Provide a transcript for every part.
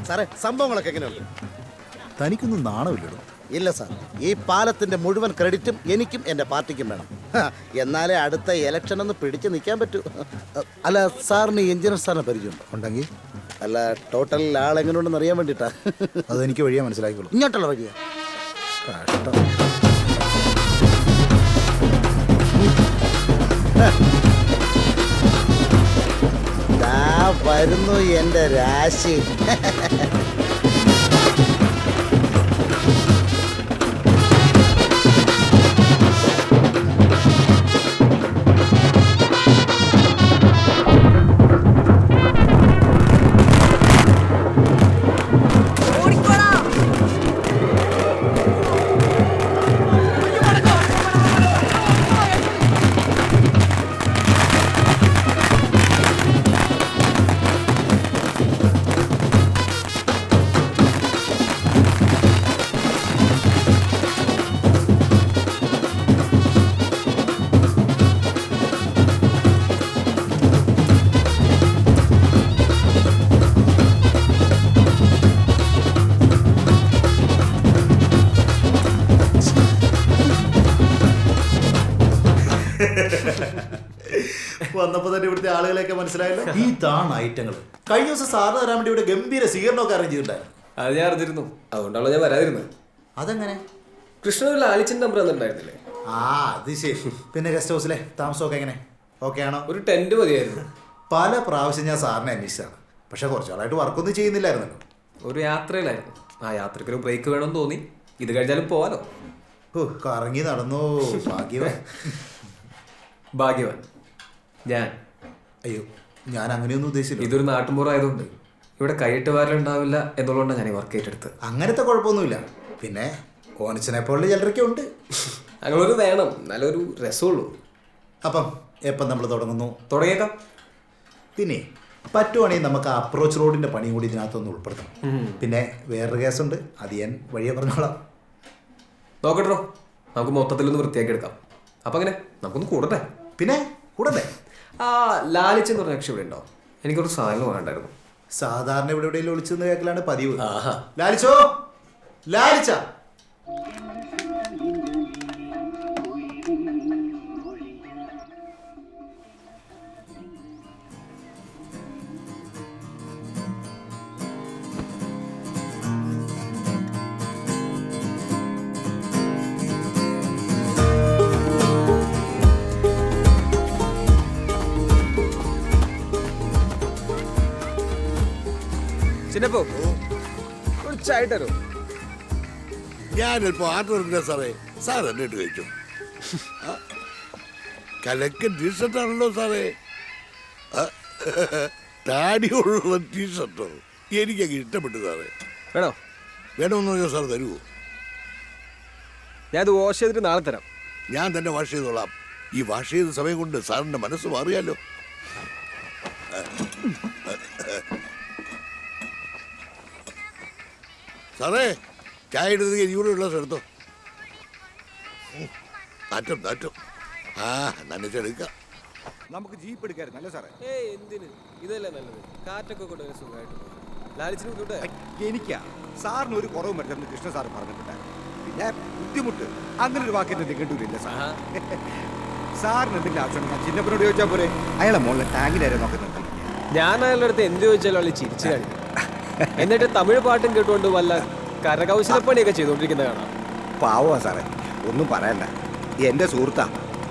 സാറേ സംഭവങ്ങളൊക്കെ എങ്ങനെയുണ്ട്? തനിക്കൊന്നും നാണമില്ലടോ. ഇല്ല സാർ, ഈ പാലത്തിന്റെ മുഴുവൻ ക്രെഡിറ്റും എനിക്കും എൻ്റെ പാർട്ടിക്കും വേണം. എന്നാലേ അടുത്ത ഇലക്ഷൻ ഒന്ന് പിടിച്ചു നിൽക്കാൻ പറ്റൂ. അല്ല സാറിന് എഞ്ചിനീയർ സാറിനെ പരിചയമുണ്ടോ? ഉണ്ടെങ്കിൽ അല്ല ടോട്ടൽ ആളെങ്ങനെയുണ്ടെന്ന് അറിയാൻ വേണ്ടിയിട്ടാ. അതെനിക്ക് വഴിയാ മനസ്സിലാക്കിക്കോളൂ. ഇങ്ങോട്ടുള്ള വഴിയാ. കഷ്ടം. വരുന്നു എൻ്റെ രാശി. വന്നപ്പോ തന്നെ ഇവിടുത്തെ ആളുകളെയൊക്കെ മനസ്സിലായല്ലോ. ഈ താണ് ഐറ്റങ്ങൾ കഴിഞ്ഞ ദിവസം സാറിന് തരാൻ വേണ്ടി ഇവിടെ ഗംഭീര സ്വീകരണമൊക്കെ അറേഞ്ച് ചെയ്തിട്ടുണ്ടായിരുന്നു. അത് ഞാൻ അറിഞ്ഞിരുന്നു, അതുകൊണ്ടാണല്ലോ ഞാൻ വരാതിരുന്നത്. അതെങ്ങനെ? കൃഷ്ണൻ ലാലിച്ചിന്റെ നമ്പർ തന്നിട്ടുണ്ടായിരുന്നില്ലേ? ആ അത് ശരി. പിന്നെ ഗസ്റ്റ് ഹൗസിലെ താമസമൊക്കെ എങ്ങനെ? ഓക്കെ ആണോ? ഒരു ടെന്റ് മതിയായിരുന്നു. പല പ്രാവശ്യം ഞാൻ സാറിനെ അന്വേഷിച്ചാണ്, പക്ഷെ കുറച്ചാളായിട്ട് വർക്കൊന്നും ചെയ്യുന്നില്ലായിരുന്നല്ലോ. ഒരു യാത്രയിലായിരുന്നു. ആ യാത്രയ്ക്ക് ഒരു ബ്രേക്ക് വേണമെന്ന് തോന്നി. ഇത് കഴിഞ്ഞാലും പോവാലോ. ഓ കറങ്ങി നടന്നു. ഭാഗ്യവാൻ. ഭാഗ്യവാൻ ഞാൻ. അയ്യോ ഞാൻ അങ്ങനെയൊന്നും ഉദ്ദേശിച്ചില്ല. ഇതൊരു നാട്ടുമ്പുറമായതുകൊണ്ട് ഇവിടെ കൈയിട്ട് വാരലുണ്ടാവില്ല എന്നുള്ളതുകൊണ്ടാണ് ഞാൻ ഈ വർക്ക് ഏറ്റെടുത്ത്. അങ്ങനത്തെ കുഴപ്പമൊന്നുമില്ല. പിന്നെ ഓനച്ചനെ പോലുള്ള ചിലരൊക്കെ ഉണ്ട്. അങ്ങനൊരു വേണം, നല്ലൊരു രസമുള്ളൂ. അപ്പം എപ്പം നമ്മൾ തുടങ്ങുന്നു? തുടങ്ങിയേക്കാം. പിന്നെ പറ്റുവാണെങ്കിൽ നമുക്ക് ആ അപ്രോച്ച് റോഡിൻ്റെ പണി കൂടി ഇതിനകത്തൊന്ന് ഉൾപ്പെടുത്തണം. പിന്നെ വേറൊരു കേസുണ്ട്, അത് ഞാൻ വഴിയെ പറഞ്ഞോളാം. നോക്കട്ടോ, നമുക്ക് മൊത്തത്തിലൊന്ന് വൃത്തിയാക്കി എടുക്കാം. അപ്പം അങ്ങനെ നമുക്കൊന്ന് കൂടട്ടെ. പിന്നെ കൂടല്ലേ? ആ ലാലിച്ചെന്ന് പറഞ്ഞ കക്ഷി ഇവിടെ ഉണ്ടോ? എനിക്കൊരു സാധനം വേണ്ടായിരുന്നു. സാധാരണ ഇവിടെ എവിടെയെങ്കിലും ഒളിച്ചെന്ന് കേൾക്കലാണ് പതിവ്. ആഹാ. ലാലിച്ചോ, ലാലിച്ച. ചിന്നപ്പോ ഒരു ചായ തരോ? ഞാനിപ്പോ ആർഡർ സാറേ. സാർ എന്നിട്ട് കഴിച്ചു. കലക്കൻ ടീഷർട്ടാണല്ലോ സാറേ. താടിയുള്ള ടീഷർട്ടോ എനിക്കങ്ങ് ഇഷ്ടപ്പെട്ടു സാറേ. വേണോ? വേണമെന്ന് പറഞ്ഞാൽ സാർ തരുമോ? ഞാൻ ഇത് വാഷ് ചെയ്തിട്ട് നാളെ തരാം. ഞാൻ തന്നെ വാഷ് ചെയ്തോളാം. ഈ വാഷ് ചെയ്ത സമയം കൊണ്ട് സാറിന്റെ മനസ്സ് മാറിയാലോ. സാറേ ചായ എടുത്ത് യൂറിയുള്ള ഗ്ലാസ് എടുത്തോ. നാറ്റം നാറ്റം. ആ നനച്ചെടുക്കാം. നമുക്ക് ജീപ്പ് എടുക്കാറുണ്ടല്ലോ സാറേ. എന്തിന്? ഇതല്ലേ നല്ലത്. കാറ്റൊക്കെ കൊണ്ട് സുഖമായിട്ട് ലാലിച്ചിന് ബുദ്ധിമുട്ട്. എനിക്കാ സാറിന് ഒരു കുറവും പറ്റുമെന്ന് കൃഷ്ണ സാർ പറഞ്ഞിട്ടുണ്ടായിരുന്നു. പിന്നെ ബുദ്ധിമുട്ട് അങ്ങനെ ഒരു വാക്കിന്റെ നിഘണ്ടുവില്ല സാർ. സാറിന് എന്തെങ്കിലും ആവശ്യമുണ്ടെങ്കിൽ ചിന്നപ്പനോട് ചോദിച്ചാൽ പോരെ. അയാളെ മോളിലെ ടാങ്കിലാരെ നോക്കുന്നുണ്ട്. ഞാൻ അയാളുടെ അടുത്ത് എന്ത് ചോദിച്ചാലും അവള് ചിരിച്ചു കാണിക്കും. എന്നിട്ട് തമിഴ് പാട്ടും കേട്ടുകൊണ്ട് വല്ല കരകൗശലപ്പണിയൊക്കെ ചെയ്തുകൊണ്ടിരിക്കുന്ന കാണാം. പാവമാ സാറേ, ഒന്നും പറയണ്ട. എന്റെ സുഹൃത്താ.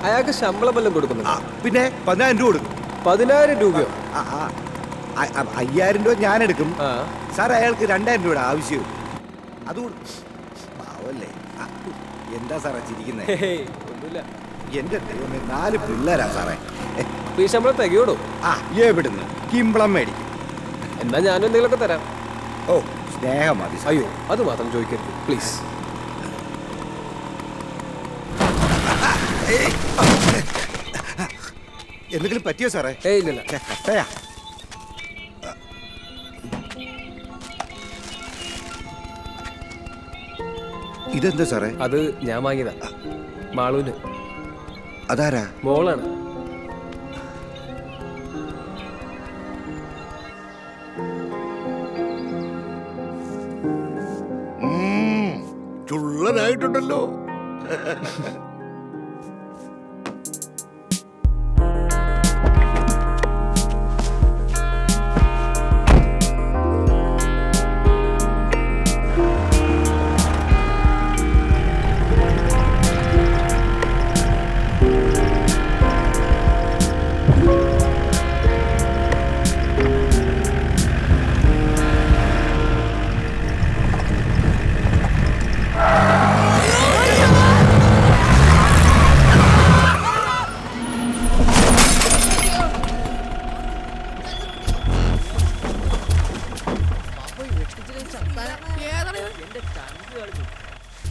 അയാൾക്ക് ശമ്പളം വല്ലതും കൊടുക്കുന്നു? പിന്നെ 10,000 രൂപ കൊടുക്കും. 10,000 രൂപയോ? 5,000 രൂപ ഞാനെടുക്കും സാർ. അയാൾക്ക് 2,000 രൂപയുടെ ആവശ്യവും അത് കൊടുക്കും. പാവല്ലേ. എന്താ സാറേ ചിരിക്കുന്നത്? ഒന്നുമില്ല. എന്റെ ദൈവമേ, 4 പിള്ളേരാ സാറേ. ഈ ശമ്പളം തികയോടോ? എവിടുന്ന് കിമ്പളം മേടിക്കും. എന്നാ ഞാനും എന്തെങ്കിലുമൊക്കെ തരാം. ഓ സ്നേഹം മതി. അയ്യോ അത് മാത്രം ചോദിക്കരുത് പ്ലീസ്. എന്തെങ്കിലും പറ്റിയോ സാറേ? ഇല്ല. കഷ്ടയാ. ഇതെന്താ സാറേ? അത് ഞാൻ വാങ്ങിയതാ. മാളൂന്. അതാരാ? മോളാണ്. കള്ളനായിട്ടുണ്ടല്ലോ.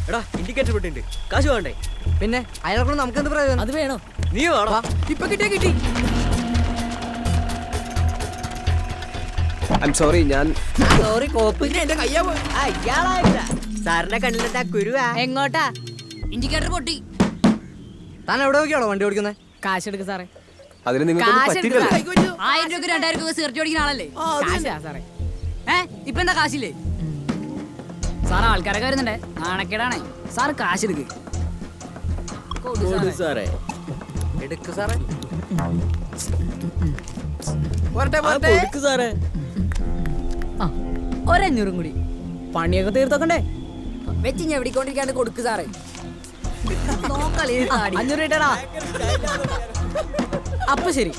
എടാ ഇൻഡിക്കേറ്റർ വിട്ടിട്ടുണ്ട്, കാശ് വേണ്ടേ? പിന്നെ അയാളെ നമുക്ക് എന്ത് പ്രയോജനം? അത് വേണോ? നീ വേണോ? ഇപ്പൊ കിട്ടി. ഐം സോറി, ഞാൻ സോറി കോപ്പ് എന്റെ കയ്യാ പോയി. സാറിന്റെ കണ്ണിലെന്താ കുരുവാ? എങ്ങോട്ടാ? ഇൻഡിക്കേറ്റർ പൊട്ടി. താൻ എവിടെ നോക്കിയാണോ വണ്ടി ഓടിക്കുന്നത്? കാശ് എടുക്ക് സാറേ. അതിന് നിങ്ങൾക്ക് കാശ് പറ്റില്ലല്ലോ. എടുക്ക്. 1000 രൂപ 2000 രൂപ സിഗരറ്റ് ഓടിക്കുന്ന ആളല്ലേ? കാശാ സാറേ. ഇപ്പൊ എന്താ കാശില്ലേ? സാർ ആൾക്കാരൊക്കെ വരുന്നുണ്ടേ, നാണക്കേടാണേ. സാർ കാശ് എടുക്ക്. സാറേ എടുക്ക് സാറേ. കൊടുക്ക് സാറേ. ആ, 500 കൂടി. പണിയൊക്കെ തീർത്തോക്കണ്ടേ? വെച്ച് ഞാൻ എവിടെക്കൊണ്ടിരിക്കാണ്ട് കൊടുക്ക് സാറേ. 500 ഇട്ടടാ. അപ്പൊ ശരി.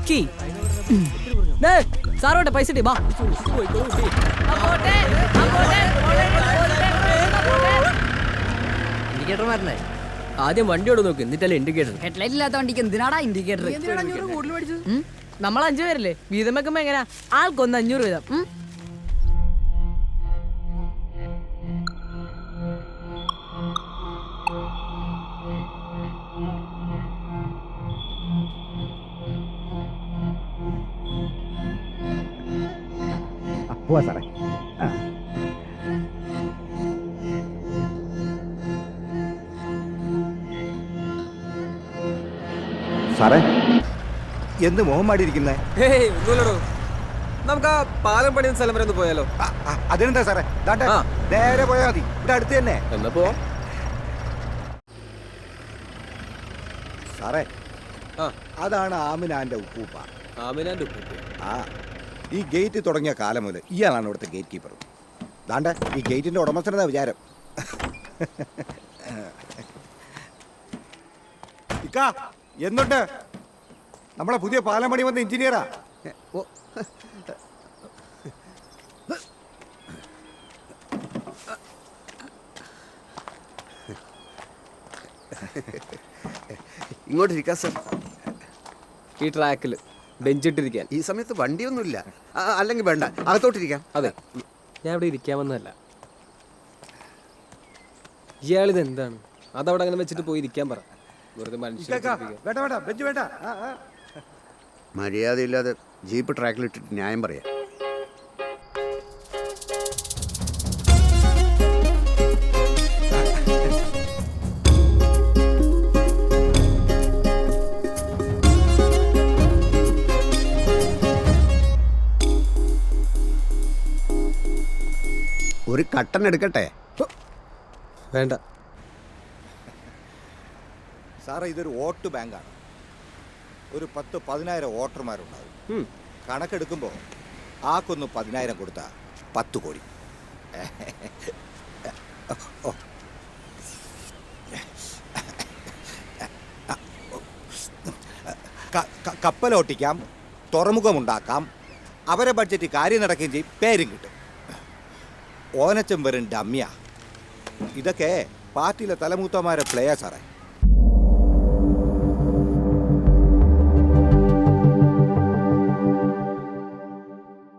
കീ സാറോട്ടെ പൈസ ഇട്ടേ, ബാ. ഇൻഡിക്കേറ്റർ മാറ്റണ്ടേ? ആദ്യം വണ്ടിയോട് നോക്ക്, എന്നിട്ടല്ലേ ഇൻഡിക്കേറ്റർ. ഹെഡ്ലൈറ്റ് ഇല്ലാത്ത വണ്ടിക്ക് എന്തിനാടാ ഇൻഡിക്കേറ്റർ? നമ്മൾ 5 പേരല്ലേ, വീതം വെക്കുമ്പോ എങ്ങനെയാ? ആൾക്കൊന്ന് 500 വീതം. പോവാ സാറേ. സാറേ എന്ത് മോഹം മാടിയിരിക്കുന്നേ? ഒന്നുമില്ലടോ, നമുക്ക് ആ പാലം പണിയുന്ന സ്ഥലം വരെ ഒന്ന് പോയാലോ? അതിനെന്താ സാറേ, ദാണ്ടെ ആ. നേരെ പോയാൽ മതി, ഇവിടെ അടുത്ത് തന്നെ. എന്നാ പോവാം. സാറേ ആ, അതാണ് ആമിനാന്റെ ഉപ്പൂപ്പ. ആമിനാന്റെ ഉപ്പൂപ്പ. ആ, ഈ ഗേറ്റ് തുടങ്ങിയ കാലം മുതൽ ഇയാളാണ് ഇവിടുത്തെ ഗേറ്റ് കീപ്പർ. ദാണ്ടെ ഈ ഗേറ്റിന്റെ ഉടമസ്ഥനെന്നാ വിചാരം. ഇക്കാ എന്തുണ്ട്? നമ്മളെ പുതിയ പാലം പണി വന്ന എഞ്ചിനീയറാ. ഇങ്ങോട്ടിരിക്കാം സർ. ഈ ട്രാക്കിൽ ബെഞ്ചിട്ടിരിക്കാൻ. ഈ സമയത്ത് വണ്ടിയൊന്നുമില്ല. അല്ലെങ്കിൽ വേണ്ട, അകത്തോട്ടിരിക്കാം. അതെ, ഞാൻ ഇവിടെ ഇരിക്കാമെന്നല്ല. ഇയാളിത് എന്താണ്? അതവിടെ അങ്ങനെ വെച്ചിട്ട് പോയി ഇരിക്കാൻ പറ. വെറുതെ മനുഷ്യനെ വേണ്ട വേണ്ട, ബെഞ്ച് വേണ്ട. മര്യാദയില്ലാതെ ജീപ്പ് ട്രാക്കിലിട്ടിട്ട് ന്യായം പറയാം. ഒരു കട്ടൻ എടുക്കട്ടെ? വേണ്ട സാറേ, ഇതൊരു വോട്ട് ബാങ്കാണ്. ഒരു 10-10,000 വോട്ടർമാരുണ്ടാവും. കണക്കെടുക്കുമ്പോൾ ആക്കൊന്ന് 10,000 കൊടുത്താൽ 10 കോടി. കപ്പലോട്ടിക്കാം, തുറമുഖമുണ്ടാക്കാം, അവരെ ബഡ്ജറ്റ് കാര്യം നടക്കുകയും ചെയ്യും, പേരും കിട്ടും. ഓനച്ചം വെറും ഡമ്മിയ. ഇതൊക്കെ പാർട്ടിയിലെ തലമൂത്തമാരെ പ്ലേയാ സാറേ.